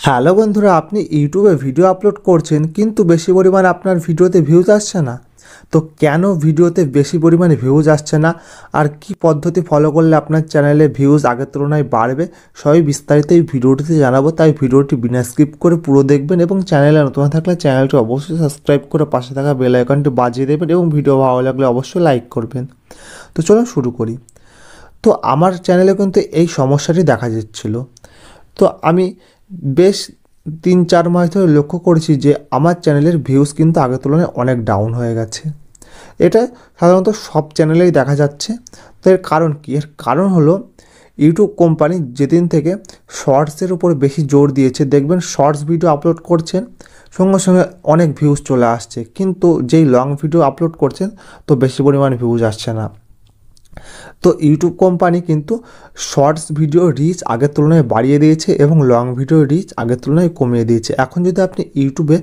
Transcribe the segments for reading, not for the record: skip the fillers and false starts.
Hello বন্ধুরা, আপনি ইউটিউবে ভিডিও আপলোড করছেন কিন্তু বেশি পরিমাণে আপনার ভিডিওতে ভিউজ আসছে না। তো কেন ভিডিওতে বেশি পরিমাণে ভিউজ আসছে না আর কি পদ্ধতি ফলো করলে আপনার চ্যানেলে ভিউজ আগের তুলনায় বাড়বে, সবই বিস্তারিত এই ভিডিওটিতে জানাবো। তাই ভিডিওটি বিনা স্কিপ করে পুরো দেখবেন এবং চ্যানেলে নতুন থাকলে চ্যানেলটি অবশ্যই সাবস্ক্রাইব করে পাশে থাকা বেল আইকনটি বাজিয়ে দেবেন এবং ভিডিও ভালো লাগলে অবশ্যই লাইক করবেন। তো চলুন শুরু করি। তো আমার চ্যানেলে কিন্তু এই সমস্যাটি দেখা যাচ্ছিল। তো আমি বেশ ৩-৪ মাস ধরে লক্ষ্য করেছি যে আমার চ্যানেলের ভিউজ কিন্তু আগের তুলনায় অনেক ডাউন হয়ে গেছে। এটা সাধারণত সব চ্যানেলেই দেখা যাচ্ছে। তো এর কারণ কী? এর কারণ হলো ইউটিউব কোম্পানি যেদিন থেকে শর্টসের উপর বেশি জোর দিয়েছে, দেখবেন শর্টস ভিডিও আপলোড করছেন সঙ্গে সঙ্গে অনেক ভিউজ চলে আসছে, কিন্তু যেই লং ভিডিও আপলোড করছেন তো বেশি পরিমাণে ভিউজ আসছে না। তো ইউটিউব কোম্পানি কিন্তু শর্টস ভিডিও রিচ আগের তুলনায় বাড়িয়ে দিয়েছে এবং লং ভিডিও রিচ আগের তুলনায় কমিয়ে দিয়েছে। এখন যদি আপনি ইউটিউবে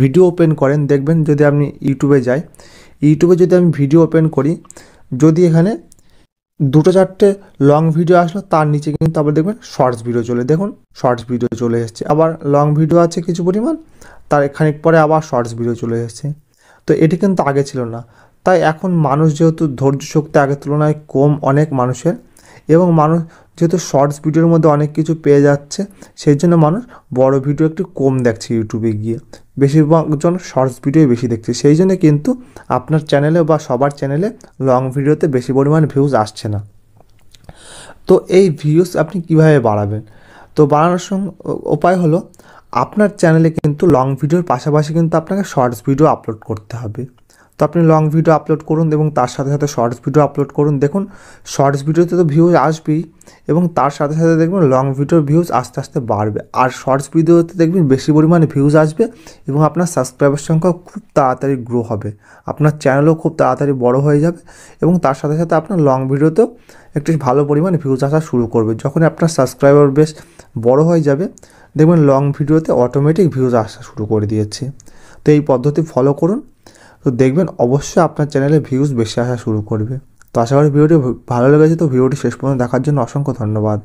ভিডিও ওপেন করেন, দেখবেন যদি আপনি ইউটিউবে যদি আমি ভিডিও ওপেন করি, যদি এখানে 2-4টে লং ভিডিও আসলো, তার নিচে কিন্তু আবার দেখবেন শর্টস ভিডিও দেখুন শর্টস ভিডিও চলে এসেছে। আবার লং ভিডিও আছে কিছু পরিমাণ, তার খানিক পরে আবার শর্টস ভিডিও চলে এসেছে। তো এটি কিন্তু আগে ছিল না। তাই এখন মানুষ যেহেতু ধৈর্য শক্তি আগের তুলনায় কম অনেক মানুষের, এবং মানুষ যেহেতু শর্টস ভিডিওর মধ্যে অনেক কিছু পেয়ে যাচ্ছে, সেই জন্য মানুষ বড় ভিডিও একটু কম দেখছে ইউটিউবে গিয়ে, বেশিরভাগজন শর্টস ভিডিও বেশি দেখছে। সেই জন্য কিন্তু আপনার চ্যানেলে বা সবার চ্যানেলে লং ভিডিওতে বেশি পরিমাণ ভিউজ আসছে না। তো এই ভিউজ আপনি কিভাবে বাড়াবেন? তো বাড়ানোর উপায় হলো, আপনার চ্যানেলে কিন্তু লং ভিডিওর পাশাপাশি কিন্তু আপনাকে শর্টস ভিডিও আপলোড করতে হবে। তো আপনি লং ভিডিও আপলোড করুন এবং তার সাথে সাথে শর্টস ভিডিও আপলোড করুন। দেখুন শর্টস ভিডিওতে তো ভিউজ আসবেই এবং তার সাথে সাথে দেখবেন লং ভিডিওর ভিউজ আস্তে আস্তে বাড়বে। আর শর্টস ভিডিওতে দেখবেন বেশি পরিমাণে ভিউজ আসবে এবং আপনার সাবস্ক্রাইবার সংখ্যা খুব তাড়াতাড়ি গ্রো হবে, আপনার চ্যানেলও খুব তাড়াতাড়ি বড় হয়ে যাবে এবং তার সাথে সাথে আপনার লং ভিডিওতেও একটি ভালো পরিমাণে ভিউজ আসা শুরু করবে। যখন আপনার সাবস্ক্রাইবার বেশ বড় হয়ে যাবে, দেখবেন লং ভিডিওতে অটোমেটিক ভিউজ আসা শুরু করে দিয়েছে। তো এই পদ্ধতি ফলো করুন, তো দেখবেন অবশ্যই আপনার চ্যানেলে ভিউজ বেশি আসা শুরু করবে। তো আশা করি ভিডিওটি ভালো লেগেছে। তো ভিডিওটি শেষ পর্যন্ত দেখার জন্য অসংখ্য ধন্যবাদ।